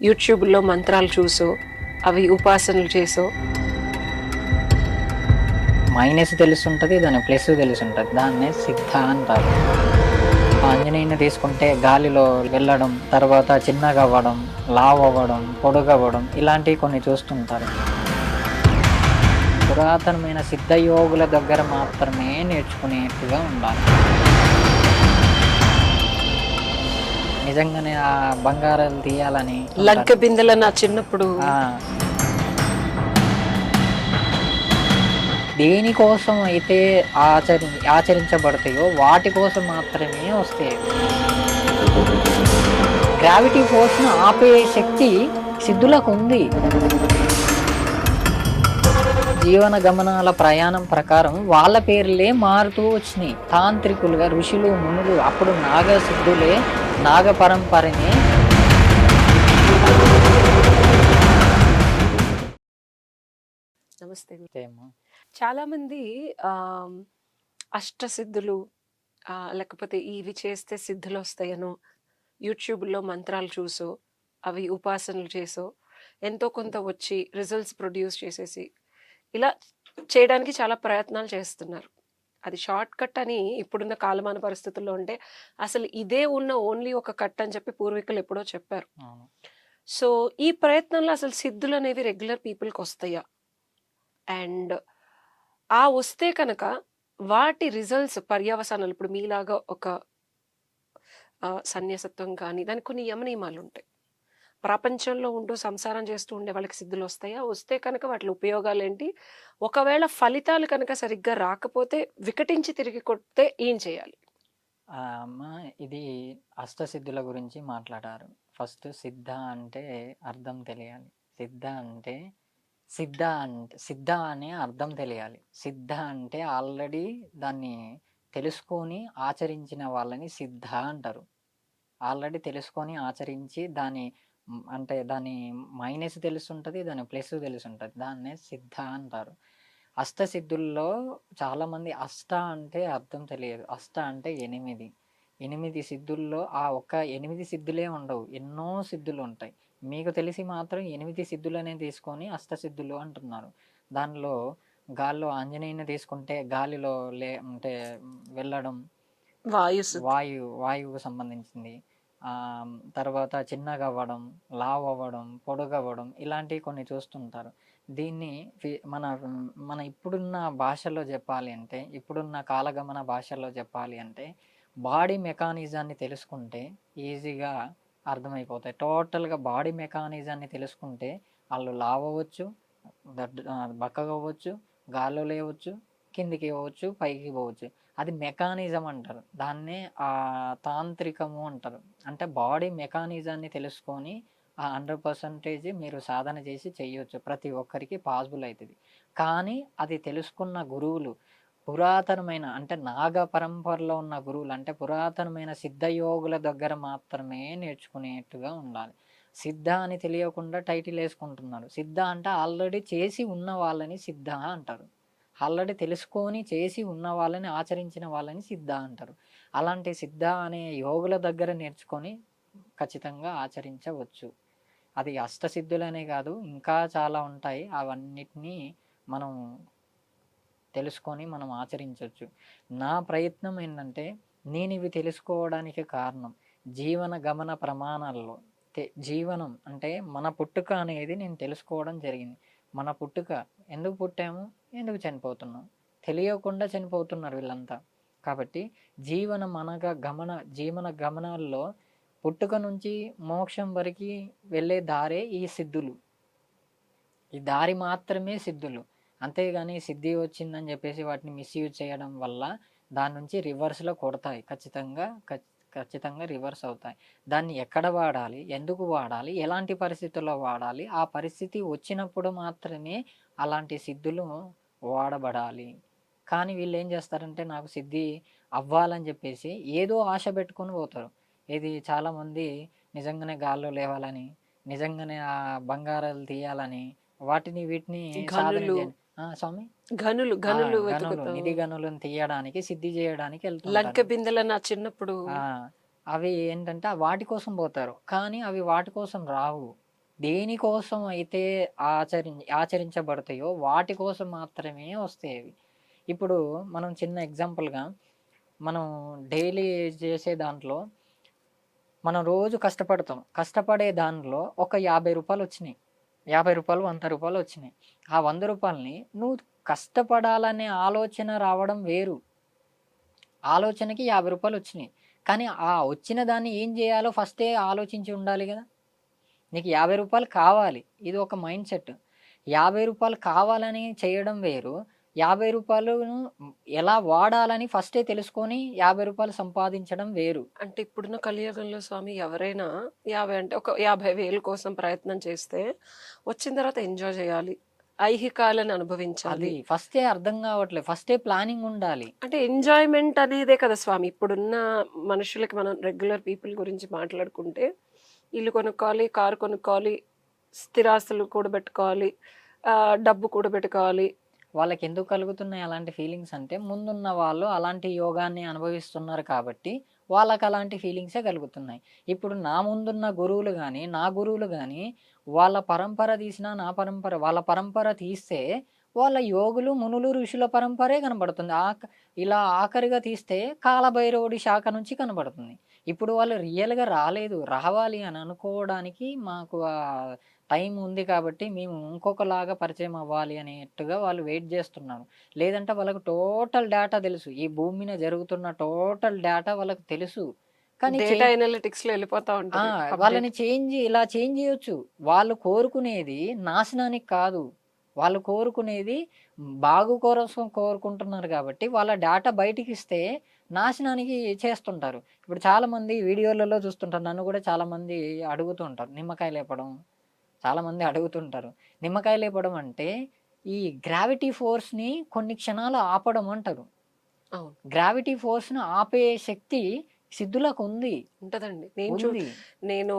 యూట్యూబ్లో మంత్రాలు చూసో అవి ఉపాసనలు చేసో మైనస్ తెలుసుంటది, దాని ప్లస్ తెలుసుంటది. దాన్నే సిద్ధ అంటారు. ఆంజనేయుని తీసుకుంటే గాలిలో వెళ్ళడం, తర్వాత చిన్నగా అవ్వడం, లావు అవ్వడం, పొడుగవ్వడం ఇలాంటివి కొన్ని చూస్తుంటారు. పురాతనమైన సిద్ధ యోగుల దగ్గర మాత్రమే నేర్చుకునేట్టుగా ఉండాలి. నిజంగానే ఆ బంగారాలు తీయాలని లంక బిందెల నా చిన్నప్పుడు దేనికోసం అయితే ఆచరించబడతాయో వాటి కోసం మాత్రమే వస్తాయి. గ్రావిటీ ఫోర్స్ను ఆపే శక్తి సిద్ధులకు ఉంది. జీవన గమనాల ప్రయాణం ప్రకారం వాళ్ళ పేర్లే మారుతూ వచ్చినాయి. తాంత్రికులుగా ఋషులు మునులు అప్పుడు నాగ సిద్ధులే నాగ పరంపరనే నమస్తే. ఏమో. చాలా మంది అష్టసిద్ధులు లేకపోతే ఇవి చేస్తే సిద్ధులు వస్తాయనో యూట్యూబ్లో మంత్రాలు చూసో అవి ఉపాసనలు చేసో ఎంతో కొంత వచ్చి రిజల్ట్స్ ప్రొడ్యూస్ చేసేసి ఇలా చేయడానికి చాలా ప్రయత్నాలు చేస్తున్నారు. అది షార్ట్ కట్ అని ఇప్పుడున్న కాలమాన పరిస్థితుల్లో ఉంటే అసలు ఇదే ఉన్న ఓన్లీ ఒక కట్ అని చెప్పి పూర్వీకులు ఎప్పుడో చెప్పారు. సో ఈ ప్రయత్నంలో అసలు సిద్ధులు అనేవి రెగ్యులర్ పీపుల్కి వస్తాయా? అండ్ ఆ వస్తే కనుక వాటి రిజల్ట్స్ పర్యవసానాలు ఇప్పుడు మీలాగా ఒక సన్యాసత్వం కానీ దానికి కొన్ని యమనియమాలు ఉంటాయి. ప్రపంచంలో ఉంటూ సంసారం చేస్తూ ఉండే వాళ్ళకి సిద్ధులు వస్తాయా? వస్తే కనుక వాటి ఉపయోగాలు ఏంటి? ఒకవేళ ఫలితాలు కనుక సరిగ్గా రాకపోతే వికటించి తిరిగి కొడితే ఏం చేయాలి? అమ్మ, ఇది అష్టసిద్ధుల గురించి మాట్లాడారు. ఫస్ట్ సిద్ధ అంటే అర్థం తెలియాలి. సిద్ధ అనే అర్థం తెలియాలి. సిద్ధ అంటే ఆల్రెడీ దాన్ని తెలుసుకొని ఆచరించిన వాళ్ళని సిద్ధ అంటారు. ఆల్రెడీ తెలుసుకొని ఆచరించి అంటే దాని మైనస్ తెలుసుంటది, దాని ప్లస్ తెలుసుంటది. దాన్నే సిద్ధ అంటారు. అష్టసిద్ధుల్లో చాలామంది అష్ట అంటే అర్థం తెలియదు. అష్ట అంటే 8. 8 సిద్ధుల్లో ఆ ఒక్క 8 సిద్ధులే ఉండవు. ఎన్నో సిద్ధులు ఉంటాయి. మీకు తెలిసి మాత్రం 8 సిద్ధులనే తీసుకొని అష్టసిద్ధులు అంటున్నారు. దానిలో గాల్లో ఆంజనేయుని తీసుకుంటే గాలిలో అంటే వెళ్ళడం, వాయువుకు సంబంధించింది. తర్వాత చిన్నగా అవ్వడం, లావు అవ్వడం, పొడుగవ్వడం ఇలాంటివి కొన్ని చూస్తుంటారు. దీన్ని మన ఇప్పుడున్న భాషలో చెప్పాలి అంటే, ఇప్పుడున్న కాలగమన భాషలో చెప్పాలి అంటే, బాడీ మెకానిజాన్ని తెలుసుకుంటే ఈజీగా అర్థమైపోతాయి. టోటల్గా బాడీ మెకానిజాన్ని తెలుసుకుంటే వాళ్ళు లావు అవ్వచ్చు, బక్కగా అవ్వచ్చు, గాల్లో లేవచ్చు, కిందికి పోవచ్చు, పైకి పోవచ్చు. అది మెకానిజం అంటారు. దాన్నే తాంత్రికము అంటారు. అంటే బాడీ మెకానిజాన్ని తెలుసుకొని 100% మీరు సాధన చేసి చేయొచ్చు. ప్రతి ఒక్కరికి పాసిబుల్ అవుతుంది. కానీ అది తెలుసుకున్న గురువులు పురాతనమైన అంటే నాగ పరంపరలో ఉన్న గురువులు అంటే పురాతనమైన సిద్ధయోగుల దగ్గర మాత్రమే నేర్చుకునేట్టుగా ఉండాలి. సిద్ధ అని తెలియకుండా టైటిల్ వేసుకుంటున్నారు. సిద్ధ అంటే ఆల్రెడీ చేసి ఉన్న వాళ్ళని సిద్ధ అంటారు. ఆల్రెడీ తెలుసుకొని చేసి ఉన్న వాళ్ళని ఆచరించిన వాళ్ళని సిద్ధ అంటారు. అలాంటి సిద్ధ అనే యోగుల దగ్గర నేర్చుకొని ఖచ్చితంగా ఆచరించవచ్చు. అది అష్టసిద్ధులనే కాదు, ఇంకా చాలా ఉంటాయి. అవన్నిటినీ మనం తెలుసుకొని మనం ఆచరించవచ్చు. నా ప్రయత్నం ఏంటంటే, నేను ఇవి తెలుసుకోవడానికి కారణం జీవన గమన ప్రమాణాల్లో జీవనం అంటే మన పుట్టుక అనేది నేను తెలుసుకోవడం జరిగింది. మన పుట్టుక ఎందుకు పుట్టాము, ఎందుకు చనిపోతున్నాం, తెలియకుండా చనిపోతున్నారు వీళ్ళంతా. కాబట్టి జీవన గమనాల్లో పుట్టుక నుంచి మోక్షం వరకు వెళ్ళే దారే ఈ సిద్ధులు. ఈ దారి మాత్రమే సిద్ధులు. అంతేగాని సిద్ధి వచ్చిందని చెప్పేసి వాటిని మిస్యూజ్ చేయడం వల్ల దాని నుంచి రివర్స్లో కొడతాయి. ఖచ్చితంగా రివర్స్ అవుతాయి. దాన్ని ఎక్కడ వాడాలి, ఎందుకు వాడాలి, ఎలాంటి పరిస్థితుల్లో వాడాలి, ఆ పరిస్థితి వచ్చినప్పుడు మాత్రమే అలాంటి సిద్ధులు వాడబడాలి. కానీ వీళ్ళు ఏం చేస్తారంటే, నాకు సిద్ధి అవ్వాలని చెప్పేసి ఏదో ఆశ పెట్టుకొని పోతారు. ఇది చాలామంది నిజంగానే గాల్లో లేవాలని, నిజంగానే ఆ బంగారాలు తీయాలని, వీటిని సాధన స్వామి గనులు నిధి గనులను తీయడానికి, సిద్ధి చేయడానికి లంక వెళ్తుంటారు. బిందెల నా చిన్నప్పుడు అవి ఏంటంటే వాటి కోసం పోతారు. కానీ అవి వాటి కోసం రావు. దేనికోసం అయితే ఆచరించబడతాయో వాటి కోసం మాత్రమే వస్తాయి అవి. ఇప్పుడు మనం చిన్న ఎగ్జాంపుల్‌గా మనం డైలీ చేసే దాంట్లో మనం రోజు కష్టపడతాం. కష్టపడే దానిలో ఒక రూ. 50 వచ్చినాయి. రూ. 50, రూ. 100 వచ్చినాయి. ఆ రూ. 100ని నువ్వు కష్టపడాలనే ఆలోచన రావడం వేరు. ఆలోచనకి రూ. 50 వచ్చినాయి. కానీ ఆ వచ్చిన దాన్ని ఏం జేయాలో ఫస్టే ఆలోచించి ఉండాలి గదా! నీకు రూ. 50 కావాలి. ఇది ఒక మైండ్ సెట్. రూ. 50 కావాలని చేయడం వేరు. రూ. 50ను ఎలా వాడాలని ఫస్టే తెలుసుకొని రూ. 50 సంపాదించడం వేరు. అంటే ఇప్పుడున్న కలియుగంలో స్వామి ఎవరైనా 50 అంటే ఒక 50,000 కోసం ప్రయత్నం చేస్తే వచ్చిన తర్వాత ఎంజాయ్ చేయాలి. ఐహికాలను అది అనుభవించాలి. ఫస్టే అర్థం గావట్లేదు. ఫస్టే ప్లానింగ్ ఉండాలి. అంటే ఎంజాయ్‌మెంట్ అనేదే కదా స్వామి. ఇప్పుడున్న మనుషులకి మనం రెగ్యులర్ పీపుల్ గురించి మాట్లాడుకుంటే ఇల్లు కొనుక్కోవాలి, కారు కొనుక్కోవాలి, స్థిరాస్తులు కూడబెట్టుకోవాలి, డబ్బు కూడబెట్టుకోవాలి. వాళ్ళకెందుకు కలుగుతున్నాయి అలాంటి ఫీలింగ్స్ అంటే, ముందున్న వాళ్ళు అలాంటి యోగాన్ని అనుభవిస్తున్నారు కాబట్టి, వాళ్ళకలాంటి ఫీలింగ్సే కలుగుతున్నాయి. ఇప్పుడు నా ముందున్న గురువులు గాని, నా గురువులు గాని, వాళ్ళ పరంపర తీసినా, నా పరంపర వాళ్ళ పరంపర తీస్తే, వాళ్ళ యోగులు, మునులు, ఋషుల పరంపరే కనబడుతుంది. ఇలా ఆఖరిగా తీస్తే కాలభైరవుడి శాఖ నుంచి కనబడుతుంది. ఇప్పుడు వాళ్ళు రియల్‌గా రాలేదు. రావాలి అని అనుకోవడానికి మాకు టైం ఉంది కాబట్టి మేము ఇంకొకలాగా పరిచయం అవ్వాలి అనేట్టుగా వాళ్ళు వెయిట్ జేస్తున్నారు. లేదంటే వాళ్ళకు టోటల్ డేటా తెలుసు. ఈ భూమి మీద జరుగుతున్న టోటల్ డేటా వాళ్ళకి తెలుసు. కానీ డేటా ఎనలిటిక్స్‌లో వెళ్ళిపోతా ఆ! ఉంటది వాళ్ళని అప్‌డేట్. ఇలా చేంజ్ జేయొచ్చు. వాళ్ళు కోరుకునేది నాశనానికి కాదు. వాళ్ళు కోరుకునేది బాగు కోసం కోరుకుంటున్నారు గాబట్టి, వాళ్ళ డేటా బయటికిస్తే నాశనానికి చేస్తుంటారు. ఇప్పుడు చాలామంది వీడియోలలో చూస్తుంటారు. నన్ను గూడా చాలామంది అడుగుతూ ఉంటారు. నిమ్మకాయలేపడం చాలామంది అడుగుతుంటారు. నిమ్మకాయలేపడం అంటే, ఈ గ్రావిటీ ఫోర్స్‌ని కొన్ని క్షణాలు ఆపడం అంటారు. అవును. గ్రావిటీ ఫోర్స్‌ని ఆపే శక్తి సిద్ధులకుంది. ఉంటదండి. ఉంది. నేను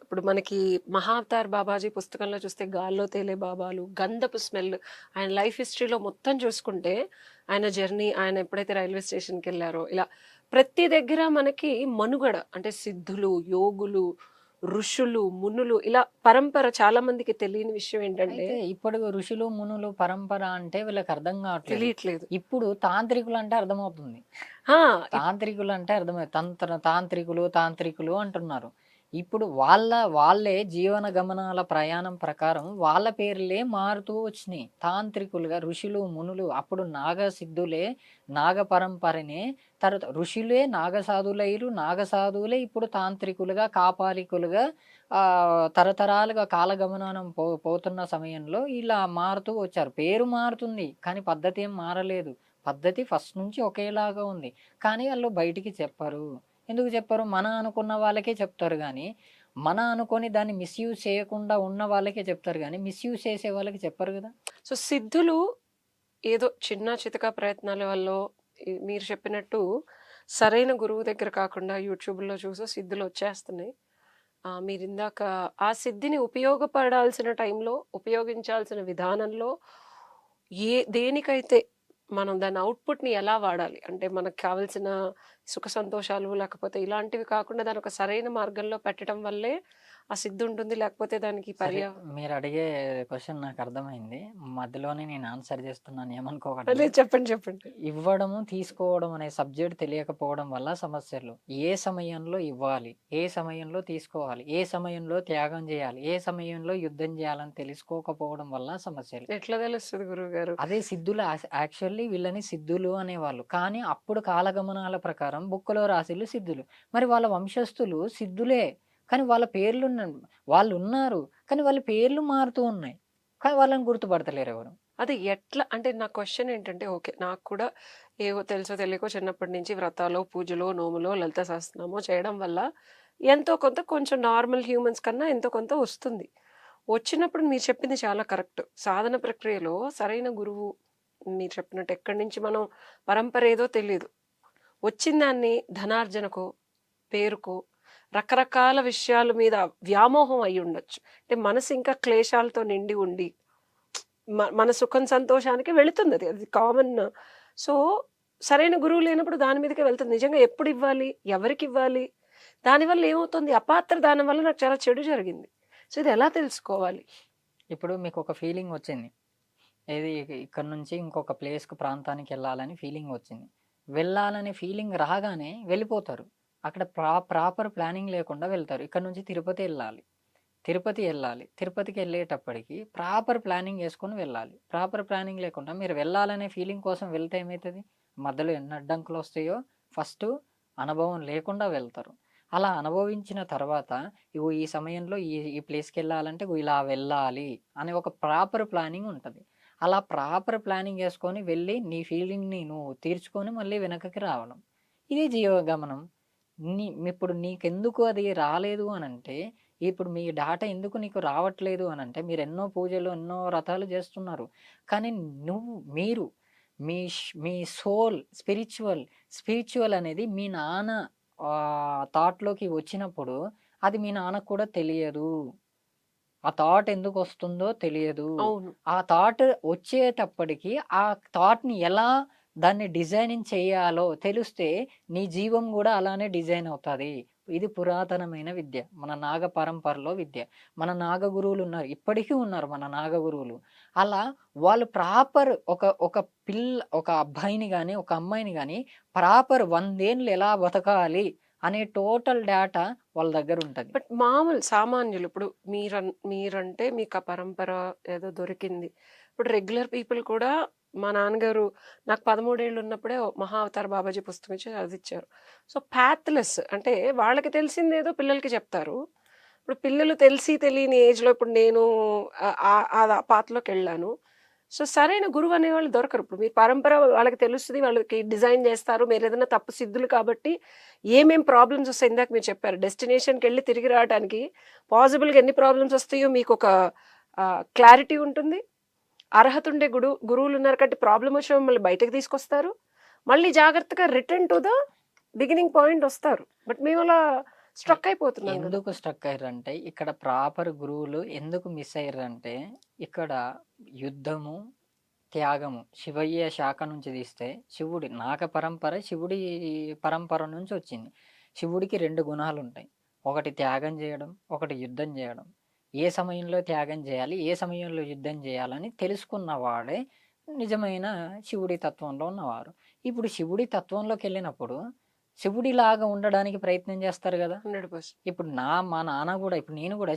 ఇప్పుడు మనకి 'మహావతార్ బాబాజీ' పుస్తకంలో చూస్తే గాల్లో తేలే బాబాలు, గంధపు స్మెల్, ఆయన లైఫ్ హిస్టరీలో మొత్తం చూసుకుంటే, ఆయన జర్నీ, ఆయన ఎప్పుడైతే రైల్వే స్టేషన్‌కెళ్లారో, ఇలా ప్రతి దగ్గర మనకి మనుగడ అంటే సిద్ధులు, యోగులు, ఋషులు, మునులు ఇలా పరంపర చాలా మందికి తెలియని విషయం ఏంటంటే అయితే ఇప్పుడు ఋషులు, మునులు పరంపర అంటే వీళ్ళకి అర్థం గావట్లేదు. తెలియట్లేదు. ఇప్పుడు తాంత్రికులంటే అర్థమవుతుంది. ఆ! తాంత్రికులంటే అర్థమైంది. తాంత్రికులు అంటున్నారు. ఇప్పుడు వాళ్ళే జీవన గమనాల ప్రయాణం ప్రకారం వాళ్ళ పేర్లే మారుతూ వచ్చినియి. తాంత్రికులుగా ఋషులు, మునులు అప్పుడు నాగసిద్ధులే, నాగ పరంపరనే తర్వాత ఋషులే నాగసాధులైరు, నాగసాధువులే ఇప్పుడు తాంత్రికులుగా, కాపాలికులుగా తరతరాలుగా కాలగమనానం పోతున్న సమయంలో ఇలా మారుతూ వచ్చారు. పేరు మారుతుంది. కానీ పద్ధతి ఏం మారలేదు. పద్ధతి ఫస్ట్ నుంచి ఒకేలాగా ఉంది. కానీ ఆళ్ళు బయటికి చెప్పరు. ఎందుకు చెప్పరు? మన అనుకున్న వాళ్ళకే చెప్తారు గానీ, మన అనుకోని దాన్ని మిస్‌యూజ్ చేయకుండా ఉన్న వాళ్ళకే చెప్తారు గానీ, మిస్‌యూజ్ చేసే వాళ్ళకి చెప్పరు గదా! సో, సిద్ధులు ఏదో చిన్న చితకా ప్రయత్నాల వల్లో మీరు చెప్పినట్టు సరైన గురువు దగ్గర కాకుండా యూట్యూబ్‌లో చూసో సిద్ధులొచ్చేస్తున్నాయి. మీరిందాక ఆ సిద్ధిని ఉపయోగపడాల్సిన టైంలో, ఉపయోగించాల్సిన విధానంలో దేనికైతే మనం దాని ఔట్‌పుట్‌ని ఎలా వాడాలి? అంటే మనకు కావాల్సిన సుఖ సంతోషాలు లేకపోతే ఇలాంటివి కాకుండా దాన్ని ఒక సరైన మార్గంలో పెట్టడం వల్లే ఆ సిద్ధుంటుంది. లేకపోతే దానికి సరే, మీరడిగే క్వెషన్ నాకర్థమైంది. మధ్యలోనే నేను ఆన్సర్ చేస్తున్నాను ఏమనుకోకండి. లేదు చెప్పండి. చెప్పండి. ఇవ్వడము, తీసుకోవడం అనే సబ్జెక్ట్ తెలియకపోవడం వల్ల సమస్యలు. ఏ సమయంలో ఇవ్వాలి? ఏ సమయంలో తీసుకోవాలి? ఏ సమయంలో త్యాగం జేయాలి? ఏ సమయంలో యుద్ధం జేయాలని తెలుసుకోకపోవడం వల్ల సమస్యలు. ఎట్లా తెలుస్తది గురువుగారు? అదే సిద్ధులు యాక్చువల్లీ వీళ్ళని సిద్ధులు అనేవాళ్ళు. కానీ అప్పుడు కాలగమనాల ప్రకారం బుక్కులో రాసిళ్ళు సిద్ధులు. మరి వాళ్ళ వంశస్థులు సిద్ధులే. కానీ వాళ్ళ వాళ్ళున్నారు. కానీ వాళ్ళ పేర్లు మారుతూ ఉన్నాయి. కానీ వాళ్ళని గుర్తుపడతలేరెవరు. అది ఎట్లా అంటే నా క్వెషన్ ఏంటంటే ఓకే. నాకు కూడా ఏవో తెలుసో తెలియకో చిన్నప్పటి నుంచి వ్రతాలో, పూజలో, నోములో, లలిత సహస్రనామో చేయడం వల్ల ఎంతో కొంత కొంచెం నార్మల్ హ్యూమన్స్ కన్నా ఎంతో కొంత వస్తుంది. వచ్చినప్పుడు మీరు చెప్పింది చాలా కరెక్ట్. సాధన ప్రక్రియలో సరైన గురువు మీరు చెప్పినట్టు ఎక్కడి నుంచి మనం పరంపర ఏదో తెలీదు. వచ్చిన దాన్ని ధనార్జనకో, పేరుకో, రకరకాల విషయాల మీద వ్యామోహం అయ్యుండొచ్చు. అంటే మనసు ఇంకా క్లేశాలతో నిండి ఉండి మన సుఖం సంతోషానికి వెళుతుందది. అది కామన్. సో, సరైన గురువు లేనప్పుడు దాని మీదకే వెళ్తుంది. నిజంగా ఎప్పుడివ్వాలి? ఎవరికివ్వాలి? దానివల్ల ఏమవుతుంది? అపాత్ర దానం వల్ల నాకు చాలా చెడు జరిగింది. సో ఇది ఎలా తెలుసుకోవాలి? ఇప్పుడు మీకు ఒక ఫీలింగ్ వచ్చింది. ఏది ఇక్కడ నుంచి ఇంకొక ప్లేస్‌కి ప్రాంతానికి వెళ్ళాలని ఫీలింగ్ వచ్చింది. వెళ్ళాలనే ఫీలింగ్ రాగానే వెళ్ళిపోతారు. అక్కడ ప్రాపర్ ప్లానింగ్ లేకుండా వెళ్తారు. ఇక్కడ నుంచి తిరుపతి ఎళ్ళాలి. తిరుపతి ఎళ్ళాలి. తిరుపతికెళ్ళేటప్పటికి ప్రాపర్ ప్లానింగ్ యేసుకొని వెళ్ళాలి. ప్రాపర్ ప్లానింగ్ లేకుండా మీరు వెళ్ళాలనే ఫీలింగ్ కోసం వెళ్తే ఏమైతది? మధ్యలో ఎన్ని అడ్డంకులొస్తాయో ఫస్టు అనుభవం లేకుండా వెళ్తారు. అలా అనుభవించిన తర్వాత ఇగో ఈ సమయంలో ఈ ఈ ప్లేస్‌కెళ్ళాలంటే ఇగో ఇలా వెళ్ళాలి అనే ఒక ప్రాపర్ ప్లానింగ్ ఉంటది. అలా ప్రాపర్ ప్లానింగ్ యేసుకొని వెళ్ళి నీ ఫీలింగ్‌ని నువ్వు తీర్చుకొని మళ్ళీ వెనకకి రావడం. ఇదే జీవగమనం. ఇప్పుడు నీకెందుకు అది రాలేదు అనంటే ఇప్పుడు మీ డాటా ఎందుకు నీకు రావట్లేదు అనంటే మీరెన్నో పూజలు, ఎన్నో వ్రతాలు జేస్తున్నారు. కానీ మీరు మీ సోల్ స్పిరిచ్యువల్ అనేది మీ నాన్న థాట్‌లోకి వచ్చినప్పుడు అది మీ నాన్నకు కూడా తెలియదు. ఆ థాట్ ఎందుకొస్తుందో తెలియదు. అవును. ఆ థాట్ వచ్చేటప్పటికి ఆ థాట్‌ని ఎలా దాన్ని డిజైనింగ్ చేయాలో తెలిస్తే నీ జీవం గూడా అలానే డిజైన్ అవుతది. ఇది పురాతనమైన విద్య. మన నాగ పరంపరలో విద్య. మన నాగ గురువులున్నారు. ఇప్పటికీ ఉన్నారు మన నాగ గురువులు. అలా వాళ్ళు ప్రాపర్ ఒక అబ్బాయిని గాని, ఒక అమ్మాయిని గాని ప్రాపర్ 100 ఏండ్లు ఎలా బతకాలి అనే టోటల్ డాటా వాళ్ళ దగ్గరుంటది. బట్ మామూలు సామాన్యులు ఇప్పుడు మీరంటే మీకు ఆ పరంపర ఏదో దొరికింది. ఇప్పుడు రెగ్యులర్ పీపుల్ కూడా మా నాన్నగారు నాకు 13 ఏళ్ళు ఉన్నప్పుడే ఓ 'మహా అవతార్ బాబాజీ' పుస్తకం ఇచ్చి చదివిచ్చారు. సో పాత్‌లెస్ అంటే వాళ్ళకి తెలిసిందేదో పిల్లలకి చెప్తారు. ఇప్పుడు పిల్లలు తెలిసి తెలియని ఏజ్‌లో ఇప్పుడు నేను ఆ పాత్‌లోకెళ్ళాను. సో సరైన గురువు అనేవాళ్ళు దొరకరు. ఇప్పుడు మీ పరంపర వాళ్ళకి తెలుస్తది. వాళ్ళకి డిజైన్ చేస్తారు. మీరేదైనా తప్పు సిద్ధులు కాబట్టి ఏమేం ప్రాబ్లమ్స్ వస్తాయి ఇందాక మీరు చెప్పారు. డెస్టినేషన్‌కెళ్ళి తిరిగి రావటానికి పాసిబుల్‌గా ఎన్ని ప్రాబ్లమ్స్ వస్తాయో మీకొక క్లారిటీ ఉంటుంది. అర్హత ఉండే గురువులున్నారు కాబట్టి ప్రాబ్లమ్ వచ్చిన మిమ్మల్ని బయటకి తీసుకొస్తారు. మళ్ళీ జాగ్రత్తగా return to the beginning point వస్తారు. బట్ మేమలా స్ట్రక్ అయిపోతున్నాం గదా! ఎందుకు స్టక్ అయ్యారంటే ఇక్కడ ప్రాపర్ గురువులు ఎందుకు మిస్ అయ్యారంటే ఇక్కడ యుద్ధము, త్యాగము శివయ్య శాఖ నుంచి తీస్తే శివుడి నాగ పరంపర శివుడి పరంపర నుంచి వచ్చింది. శివుడికి 2 గుణాలుంటాయి. ఒకటి త్యాగం చేయడం, ఒకటి యుద్ధం చేయడం. ఏ సమయంలో త్యాగం చేయాలి, ఏ సమయంలో యుద్ధం చేయాలని తెలుసుకున్నవాడే నిజమైన శివుడి తత్వంలో ఉన్నవారు. ఇప్పుడు శివుడి తత్వంలోకెళ్ళినప్పుడు శివుడిలాగా ఉండడానికి ప్రయత్నం చేస్తారు గదా! 100%. ఇప్పుడు మా నాన్న గూడా ఇప్పుడు నేను గూడా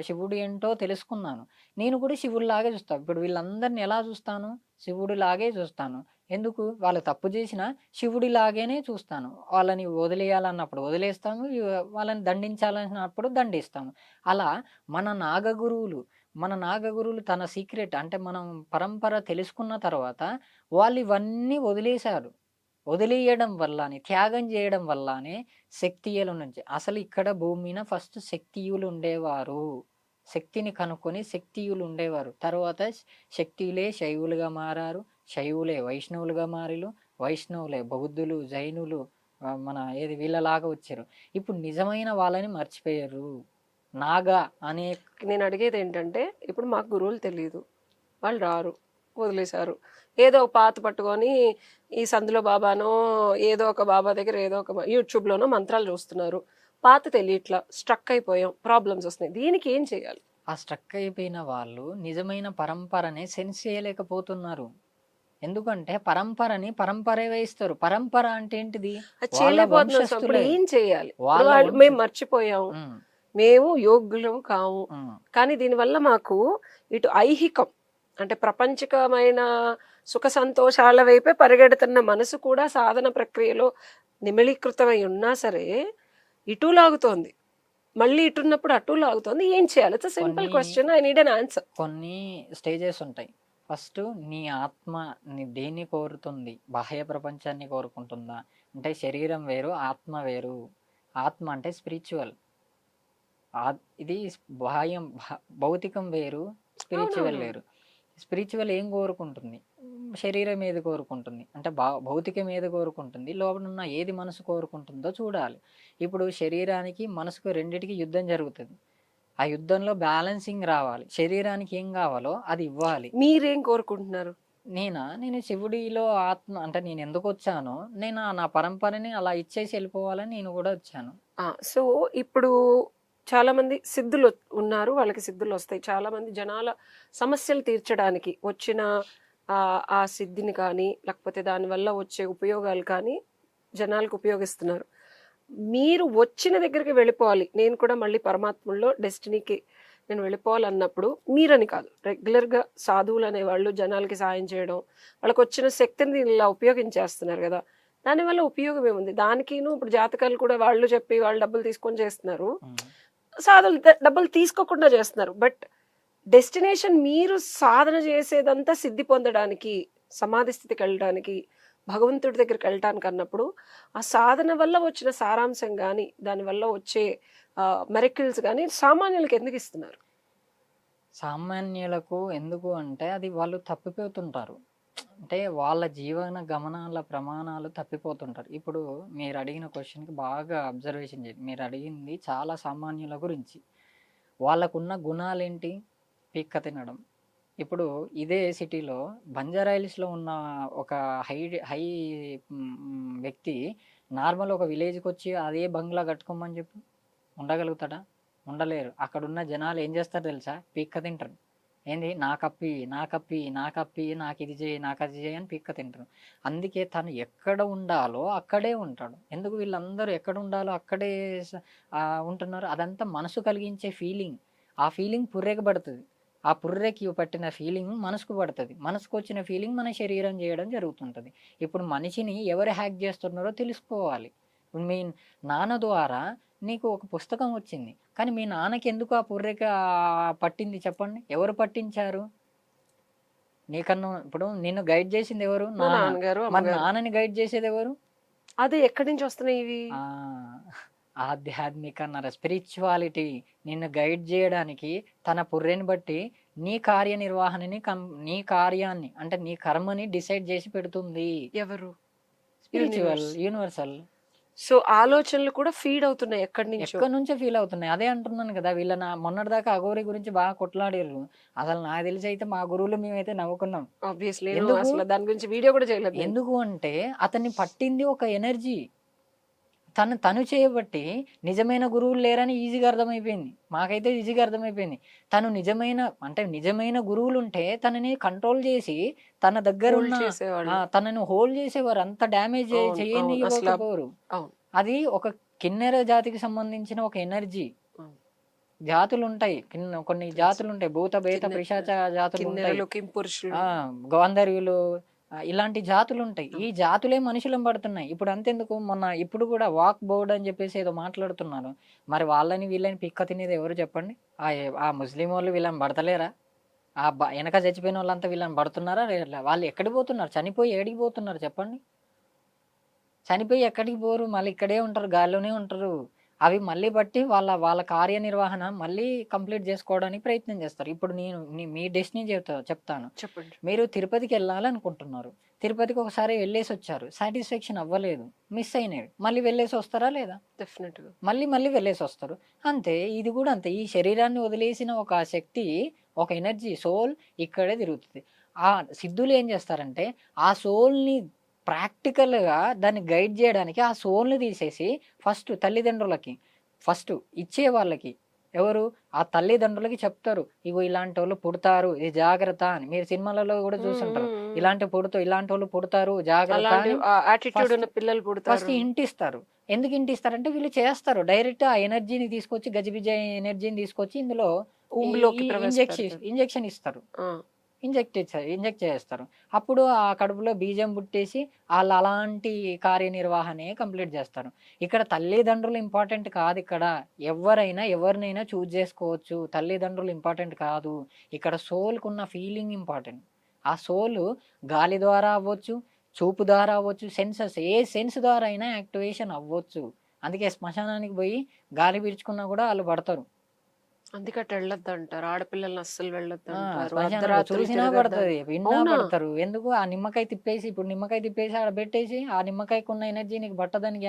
శివుడు ఏంటో తెలుసుకున్నాను. నేను కూడా శివుడిలాగే చూస్తా. ఇప్పుడు వీళ్ళందరిని ఎలా చూస్తాను? శివుడిలాగే చూస్తాను. ఎందుకు? వాళ్ళు తప్పు చేసినా శివుడిలాగేనే చూస్తాను. వాళ్ళని వదిలేయాలన్నప్పుడు వదిలేస్తాము. వాళ్ళని దండించాలన్నప్పుడు దండిస్తాము. అలా మన నాగగురువులు తన సీక్రెట్ అంటే మనం పరంపర తెలుసుకున్న తర్వాత వాళ్ళు ఇవన్నీ వదిలేశారు. వదిలేయడం వల్లనే, త్యాగం చేయడం వల్లనే శక్తియుల నుంచి అసలు ఇక్కడ భూమి మీద ఫస్ట్ శక్తియులు ఉండేవారు. శక్తిని కనుక్కొని శక్తియులు ఉండేవారు. తర్వాత శక్తియులే శైవులుగా మారారు. శైవులే వైష్ణవులుగా మారిలు. వైష్ణవులే బౌద్ధులు, జైనులు మన ఏది వీళ్ళలాగా వచ్చారు. ఇప్పుడు నిజమైన వాళ్ళని మర్చిపోయారు. నాగా అనే నేను అడిగేదేంటంటే ఇప్పుడు మాకు గురువులు తెలీదు. వాళ్ళు రారు. వదిలేశారు. ఏదో ఒక పాత పట్టుకొని ఈ సందులో బాబానో ఏదో ఒక బాబా దగ్గర ఏదో ఒక యూట్యూబ్‌లోనో మంత్రాలు చూస్తున్నారు. పాత తెలియట్లా. స్ట్రక్ అయిపోయాం. ప్రాబ్లమ్స్ వస్తున్నాయి. దీనికి ఏం చేయాలి? ఆ స్ట్రక్ అయిపోయిన వాళ్ళు నిజమైన పరంపరని సెన్స్ చేయలేకపోతున్నారు. ఎందుకంటే పరంపరే వేయిస్తారు. పరంపర అంటే ఏంటిది? అది వాళ్ళ చేయలేకపోతున్నాం. సో ఇప్పుడు వంశస్థులే. ఏం చేయాలి? ఇప్పుడు వాళ్ళ వాళ్ళు వంశ మేము మర్చిపోయాం. హ్మ్. మేము యోగ్యులం కాము. హ్మ్. కానీ దీనివల్ల మాకు ఇటు ఐహికం అంటే ప్రపంచకమైన సుఖ సంతోషాల వైపే పరిగెడుతున్న మనసు కూడా సాధన ప్రక్రియలో నిమిళీకృతమై ఉన్నా సరే ఇటు లాగుతోంది. మళ్ళీ ఇటున్నప్పుడు అటు లాగుతోంది. ఏం చేయాలి? ఇట్స్ సింపుల్ కొన్ని question. I need an answer. కొన్ని స్టేజెస్ ఉంటాయి. ఫస్ట్ నీ ఆత్మ దేన్ని కోరుతుంది? బాహ్య ప్రపంచాన్ని కోరుకుంటుందా? అంటే శరీరం వేరు, ఆత్మ వేరు. ఆత్మ అంటే స్పిరిచ్యువల్. ఇది భౌతికం వేరు, స్పిరిచ్యువల్ అవునవును. వేరు. స్పిరిచ్యువల్ ఏం కోరుకుంటుంది? శరీరం ఏది కోరుకుంటుంది? అంటే భౌతికం ఏది కోరుకుంటుంది? లోపలున్న ఏది మనసు కోరుకుంటుందో చూడాలి. ఇప్పుడు శరీరానికి, మనసుకు రెండిటికి యుద్ధం జరుగుతది. ఆ యుద్ధంలో బ్యాలెన్సింగ్ రావాలి. శరీరానికి ఏం కావాలో అది ఇవ్వాలి. మీరేం కోరుకుంటున్నారు? నేను శివుడిలో ఆత్మ అంటే నేనెందుకొచ్చానో, నా పరంపరని అలా ఇచ్చేసి ఎళ్ళిపోవాలని నేను గూడా వచ్చాను. సో ఇప్పుడు చాలామంది సిద్ధులు ఉన్నారు. వాళ్ళకి సిద్ధులొస్తాయి. చాలామంది జనాల సమస్యలు తీర్చడానికి వచ్చిన ఆ సిద్ధిని కానీ, లేకపోతే దానివల్ల వచ్చే ఉపయోగాలు కానీ జనాలకు ఉపయోగిస్తున్నారు. మీరు వచ్చిన దగ్గరికి వెళ్ళిపోవాలి. నేను కూడా మళ్ళీ పరమాత్ముల్లో డెస్టినీకి నేను వెళ్ళిపోవాలన్నప్పుడు మీరని కాదు. రెగ్యులర్‌గా సాధువులనేవాళ్ళు జనాలకి సాయం చేయడం, వాళ్ళకొచ్చిన శక్తిని ఇలా ఉపయోగించేస్తున్నారు గదా! దానివల్ల ఉపయోగం ఏముంది? దానికిను ఇప్పుడు జాతకాలు కూడా వాళ్ళు చెప్పి వాళ్ళు డబ్బులు తీసుకొని చేస్తున్నారు. ఉమ్. సాధువులు డబ్బులు తీసుకోకుండా చేస్తున్నారు. బట్ డెస్టినేషన్ మీరు సాధన చేసేదంతా సిద్ధి పొందడానికి, సమాధి స్థితికెళ్ళడానికి, భగవంతుడి దగ్గరికెళ్ళటానికి అన్నప్పుడు, ఆ సాధన వల్ల వచ్చిన సారాంశం గాని, దానివల్ల వచ్చే మెరకిల్స్ గాని సామాన్యులకి ఎందుకిస్తున్నారు? సామాన్యులకు ఎందుకు అంటే అది వాళ్ళు తప్పిపోతుంటారు. అంటే వాళ్ళ జీవన గమనాల ప్రమాణాలు తప్పిపోతుంటారు. ఇప్పుడు మీరు అడిగిన క్వెషన్‌కి బాగా అబ్జర్వేషన్ చేయండి. మీరు అడిగింది చాలా సామాన్యుల గురించి. వాళ్ళకున్న గుణాలేంటి? పిక్క తినడం. ఇప్పుడు ఇదే సిటీలో బంజారా హిల్స్‌లో ఉన్న ఒక హై హై వ్యక్తి నార్మల్ ఒక విలేజ్‌కొచ్చి అదే బంగ్లా కట్టుకోమని చెప్పు. ఉండగలుగుతాడా? ఉండలేరు. అక్కడున్న జనాలు ఏం చేస్తారో తెలుసా? పిక్క తింటారు. ఏంది నాకప్పి, నాకప్పి, నాకప్పి, నాకిది చెయ్యి, నాకది చెయ్యి అని పిక్క తింటారు. అందుకే తను ఎక్కడ ఉండాలో అక్కడే ఉంటాడు. ఎందుకు వీళ్ళందరూ ఎక్కడ ఉండాలో అక్కడే ఉంటున్నారు. అదంతా మనసు కలిగించే ఫీలింగ్. ఆ ఫీలింగ్ పుర్రెకి పడుతది. ఆ పుర్రెకి పట్టిన ఫీలింగ్ మనసుకు పడతది. మనసుకొచ్చిన ఫీలింగ్ మన శరీరం చేయడం జరుగుతుంటది. ఇప్పుడు మనిషిని ఎవరు హ్యాక్ చేస్తున్నారో తెలుసుకోవాలి. మీ నాన్న ద్వారా నీకు ఒక పుస్తకం వచ్చింది. కానీ మీ నాన్నకి ఎందుకు ఆ పుర్రెకి పట్టింది చెప్పండి? ఎవరు పట్టించారు? నీకన్నా ఇప్పుడు నిన్ను గైడ్ చేసింది ఎవరు? మా నాన్న. నాన్నగారు, మరి అమ్మగారు. నాన్నని గైడ్ చేసేది ఎవరు? అదే ఎక్కడి నుంచి వస్తున్నాయి ఇవి? ఆ! ఆధ్యాత్మిక అన్నారు. స్పిరిచువాలిటీ నిన్ను గైడ్ జేయడానికి తన పుర్రెని బట్టి నీ కార్యనిర్వహణని నీ కార్యాన్ని అంటే నీ కర్మని డిసైడ్ జేసి పెడుతుంది. ఎవరు? Spiritual, universe. యూనివర్సల్. సో, ఆలోచనలు కూడా ఫీడ్ అవుతున్నాయి ఎక్కడి నుంచో. ఎక్కడి నుంచో ఫీల్ అవుతున్నాయి. అదే అంటున్నాను గదా! వీళ్ళ మొన్నటిదాకా అఘోరి గురించి బాగా కొట్లాడిర్రు. అసలు నాకు తెలిసయితే మా గురువులు మేమైతే నవ్వుకున్నాం. ఆబ్వియస్లీ నేను ఎందుకు? అసలు దాని గురించి వీడియో కూడా చేయలేదు నేను. ఎందుకు అంటే అతన్ని పట్టింది ఒక ఎనర్జీ. తను చేయబట్టి నిజమైన గురువులు లేరని ఈజీగా అర్థమైపోయింది. మాకైతే ఈజీగా అర్థమైపోయింది. తను నిజమైన గురువులుంటే తనని కంట్రోల్ చేసి తన హోల్డ్ దగ్గరున్న చేసేవాళ్ళు. తనని హోల్డ్ చేసేవారు. అంత డ్యామేజ్ అవును, అవును. అసల చేయనివ్వకపోరు. అవును. అది ఒక కిన్నెర జాతికి సంబంధించిన ఒక ఎనర్జీ. అవును. జాతులుంటాయి. కొన్ని తెలుసు. జాతులుంటాయి. భూత, బేత, కిన్నె పిశాచ జాతులుంటాయి. కిన్నెరలు, కింపురుషులు. ఆ! గాంధర్వులు ఇలాంటి జాతులుంటాయి. ఈ జాతులే మనుషులను పడుతున్నాయి. ఇప్పుడు అంతెందుకు ఇప్పుడు కూడా వాక్ బోర్డ్ అని చెప్పేసి ఏదో మాట్లాడుతున్నారు. మరి వాళ్ళని వీళ్ళని పిక్క తినేది ఎవరు చెప్పండి? ఆ ముస్లిమోళ్ళు వీళ్ళని పడతలేరా? ఎనక చచ్చిపోయినోళ్ళంతా వీళ్ళని పడుతున్నారా? వాళ్ళు ఎక్కడికి పోతున్నారు? చనిపోయి ఏడికి పోతున్నారు చెప్పండి? చనిపోయి ఎక్కడికి పోరు. మళ్ళీ ఇక్కడే ఉంటారు. గాల్లోనే ఉంటారు. అవి మళ్ళీ బట్టి వాళ్ళ కార్యనిర్వహణ మళ్ళీ కంప్లీట్ చేసుకోవడానికి ప్రయత్నం చేస్తారు. ఇప్పుడు నేను మీ డెస్టినీ చెప్తాను. చెప్పండి. మీరు తిరుపతికెళ్ళాలనుకుంటున్నారు. తిరుపతికి ఒకసారి వెళ్ళేసొచ్చారు. సాటిస్ఫాక్షన్ అవ్వలేదు. మిస్ అయినారు. మళ్ళీ వెళ్ళేసొస్తారా లేదా? డెఫినెట్‌గా. మళ్ళీ వెళ్ళేసొస్తారు. అంతే ఇది గూడా అంతే. ఈ శరీరాన్ని వదిలేసిన ఒక శక్తి, ఒక ఎనర్జీ, సోల్ ఇక్కడే తిరుగుతది. ఆ సిద్ధులు ఏం చేస్తారంటే, ఆ సోల్‌ని ప్రాక్టికల్‌గా దాన్ని గైడ్ జేయడానికి ఆ సోల్‌ని తీసేసి తల్లిదండ్రులకి ఇచ్చే వాళ్ళకి ఎవరు? ఆ తల్లిదండ్రులకి చెప్తారు. ఇగో ఇలాంటోళ్ళు పుడతారు. ఇది జాగ్రత్త అని. మీరు సినిమాలలో గూడా హ్మ్. చూసుంటారు. హ్మ్. హ్మ్. ఇలాంటోళ్ళు పుడతారు జాగ్రత్త అలాంటి అని యాటిట్యూడ్ ఫస్ట్ ఉన్న పిల్లలు ఫస్ట్ పుడతారు. హింట్ ఇస్తారు. ఎందుకు హింట్ ఇస్తారంటే వీళ్ళు చేస్తారు. డైరెక్ట్ ఆ ఎనర్జీని తీసుకొచ్చి గజిబిజి ఎనర్జీని తీసుకొచ్చి ఇందులో ఈ ఊంబులోకి ఈ ప్రవేశపెడతారు. ఇంజెక్షన్ ఇస్తారు. ఆ! ఇంజెక్ట్ చేస్తారు. అప్పుడు ఆ కడుపులో బీజం పుట్టేసి ఆళ్ళు అలాంటి కార్యనిర్వహణే కంప్లీట్ జేస్తారు. ఇక్కడ తల్లిదండ్రులు ఇంపార్టెంట్ కాదిక్కడ. ఎవరినైనా చూజ్ జేసుకోవచ్చు. తల్లిదండ్రులు ఇంపార్టెంట్ కాదు. ఇక్కడ సోల్‌కున్న ఫీలింగ్ ఇంపార్టెంట్. ఆ సోలు గాలి ద్వారా అవ్వచ్చు, చూపు ద్వారా అవ్వచ్చు, ఏ సెన్స్ ద్వారా అయినా యాక్టివేషన్ అవ్వచ్చు. అందుకే శ్మశానానికి బోయి గాలి పీల్చుకున్నా గూడా ఆళ్ళు పడతారు. అందుకే అటు వెళ్ళొద్దంటారు. ఆడపిల్లల్ని అస్సలు వెళ్ళొద్దంటారు. శ్మశానంలో అర్ధరాత్రులు చూసినా తిరగొద్దని. పడతది. విన్నా అవునా? పడతారు. ఎందుకు? ఆ నిమ్మకాయ తిప్పేసి నిమ్మకాయ తిప్పేసి ఆడ పెట్టేసి, ఆ నిమ్మకాయకున్న ఎనర్జీ నీకు పట్టదని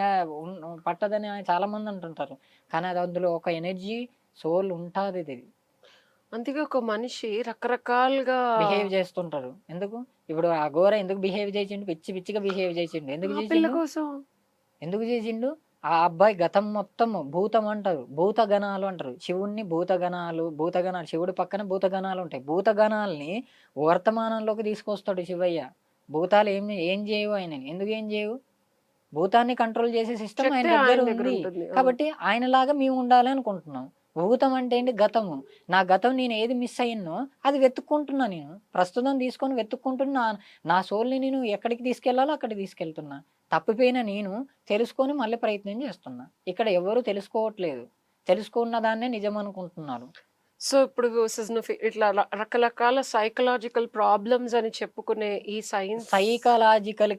చాలా మంది అంటుంటారు. కానీ అది అందులో ఒక ఎనర్జీ, సోల్ ఉంటాదిది. అందుకే ఒక మనిషి రకరకాలుగా బిహేవ్ చేస్తుంటారు. ఎందుకు? ఇప్పుడు ఆ ఘోర ఎందుకు బిహేవ్ చేసిండు? పిచ్చి పిచ్చిగా బిహేవ్ చేసిండు. ఎందుకు ఆ పిల్ల చేసిండు? కోసం. ఎందుకు చేసిండు? ఆ అబ్బాయి గతం మొత్తం భూతం అంటారు. భూతగణాలు అంటారు. శివుడిని భూతగణాలు శివుడి పక్కన భూతగణాలు ఉంటాయి. భూతగణాల్ని వర్తమానంలోకి తీసుకొస్తాడు శివయ్య. భూతాలు ఏం చేయవు ఆయనని. ఎందుకు ఏం చేయవు? భూతాన్ని కంట్రోల్ చేసే సిస్టమ్ ఆయన శక్తి దగ్గర ఆయన దగ్గర ఉంది. ఉంటుంది. కాబట్టి ఆయనలాగా మేము ఉండాలి అనుకుంటున్నాం. భూతం అంటే ఏంటి? గతము. నా గతం నేను ఏది మిస్ అయ్యానో అది వెతుక్కుంటున్నా నేను. ప్రస్తుతం తీసుకొని వెతుక్కుంటున్నా. నా సోల్‌ని నేను ఎక్కడికి తీసుకెళ్లాలో అక్కడికి తీసుకెళ్తున్నా. తప్పిపోయిన నేను తెలుసుకొని మళ్ళీ ప్రయత్నం చేస్తున్నా. ఇక్కడ ఎవరు తెలుసుకోవట్లేదు. తెలుసుకున్న దాన్నే నిజం అనుకుంటున్నారు. సో ఇప్పుడు ఇట్లా రకరకాల సైకలాజికల్ ప్రాబ్లమ్స్ అని చెప్పుకునే ఈ సైన్స్ సైకలాజికల్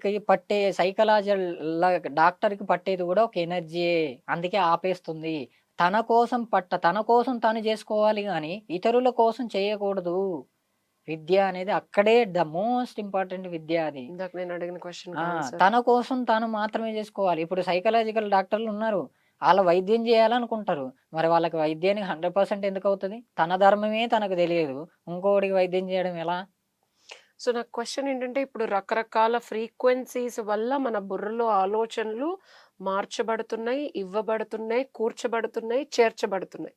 డాక్టర్‌కి పట్టేది కూడా ఒక ఎనర్జీయే. అందుకే ఆపేస్తుంది. తన కోసం తను చేసుకోవాలి గానీ, ఇతరుల కోసం చేయకూడదు. విద్య అనేది అక్కడే ద మోస్ట్ ఇంపార్టెంట్ విద్య అది. ఇందాక నేను అడిగిన క్వశ్చన్ తన కోసం తాను మాత్రమే చేసుకోవాలి. ఇప్పుడు సైకలాజికల్ డాక్టర్లు ఉన్నారు. ఆళ్ళ వైద్యం చేయాలనుకుంటారు. మరి వాళ్ళకి వైద్యానికి 100% ఎందుకవుతది? తన ధర్మమే తనకు తెలియదు. ఇంకోడికి వైద్యం చేయడం ఎలా? సో నాకు క్వశ్చన్ ఏంటంటే ఇప్పుడు రకరకాల ఫ్రీక్వెన్సీస్ వల్ల మన బుర్రలో ఆలోచనలు మార్చబడుతున్నాయి, ఇవ్వబడుతున్నాయి, కూర్చబడుతున్నాయి, చేర్చబడుతున్నాయి.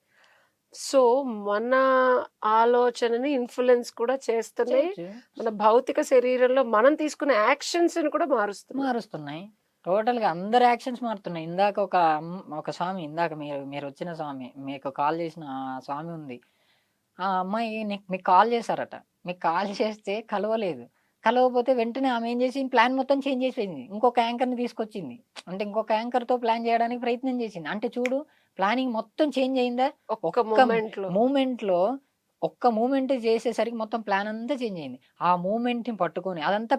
సో మన ఆలోచనని ఇన్ఫ్లుయెన్స్ కూడా చేస్తున్నాయి. చేయొచ్చు. మన భౌతిక శరీరంలో మనం తీసుకునే యాక్షన్స్ కూడా మారుస్తున్నాయి. మారుస్తున్నాయి. టోటల్‌గా అందరి యాక్షన్స్ మారుతున్నాయి. ఇందాక ఒక స్వామి ఇందాక మీరొచ్చిన స్వామి, మీకు కాల్ చేసిన ఆ స్వామి ఉంది. ఆ అమ్మాయి మీకు కాల్ చేశారట. మీకు కాల్ చేస్తే కలవలేదు. కలవకపోతే వెంటనే ఆమె ఏం చేసింది? ప్లాన్ మొత్తం చేంజ్ చేసేసింది. ఇంకొక యాంకర్‌ని తీసుకొచ్చింది. అంటే ఇంకొక యాంకర్‌తో ప్లాన్ చేయడానికి ప్రయత్నం చేసింది. అంటే చూడు, ప్లానింగ్ మొత్తం చేంజ్ అయిందా? ఒక్క మూమెంట్లో మూమెంట్‌లో ఒక్క మూమెంట్ చేసేసరికి మొత్తం ప్లాన్ అంతా చేంజ్ అయింది. ఆ మూమెంట్‌ని పట్టుకొని అదంతా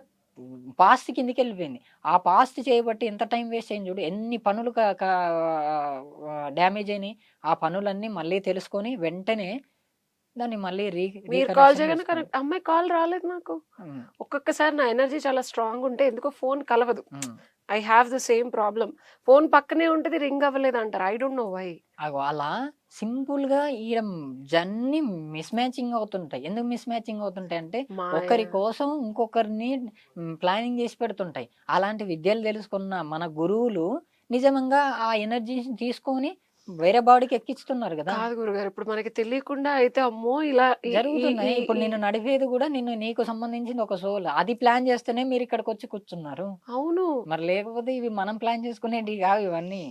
పాస్ట్ కిందకెళ్ళిపోయింది. ఆ పాస్ట్ చేయబట్టి ఎంత టైం వేస్ట్ అయింది చూడు. ఎన్ని పనులు క క డ్యామేజ్ అయినాయి. ఆ పనులన్నీ మళ్ళీ తెలుసుకొని వెంటనే దాన్ని మళ్ళీ మీరు కాల్ రీకనెక్షన్ చేయగానే చేసుకుంది. కనెక్ట్ అమ్మాయి కాల్ రాలేదు నాకు. హ్మ్. ఒక్కొక్కసారి నా ఎనర్జీ చాలా స్ట్రాంగ్ ఉంటే ఎందుకో ఫోన్ కలవదు. Hmm. I have the same problem. Phone పక్కనే ఉంటది, రింగ్ అవ్వలేదు అంటారు. I don't know why. అలా సింపుల్‌గా ఈడ జన్నీ మిస్ మ్యాచింగ్ అవుతుంటాయి. ఎందుకు మిస్ మ్యాచింగ్ అవుతుంటాయి అంటే, మాయ. ఒకరి కోసం ఇంకొకరిని ప్లానింగ్ చేసి పెడుతుంటాయి. అలాంటి విద్యలు తెలుసుకున్న మన గురువులు నిజంగా ఆ ఎనర్జీని తీసుకొని వేరే బాడీకి ఎక్కిస్తున్నారు గదా! కాదు గురుగారు. ఇప్పుడు మనకి తెలియకుండా అయితే అమ్మో! ఇలా ఈ ఈ జరుగుతున్నాయి. ఈ ఇప్పుడు ఈ నిన్ను నడిపేది గూడా నీకు సంబంధించింది ఒక సోల్. అది ప్లాన్ చేస్తేనే మీరిక్కడికొచ్చి కూర్చున్నారు. అవును. మరి లేకపోతే ఇవి మనం ప్లాన్ చేసుకునేటివి గావు ఇవన్నీ.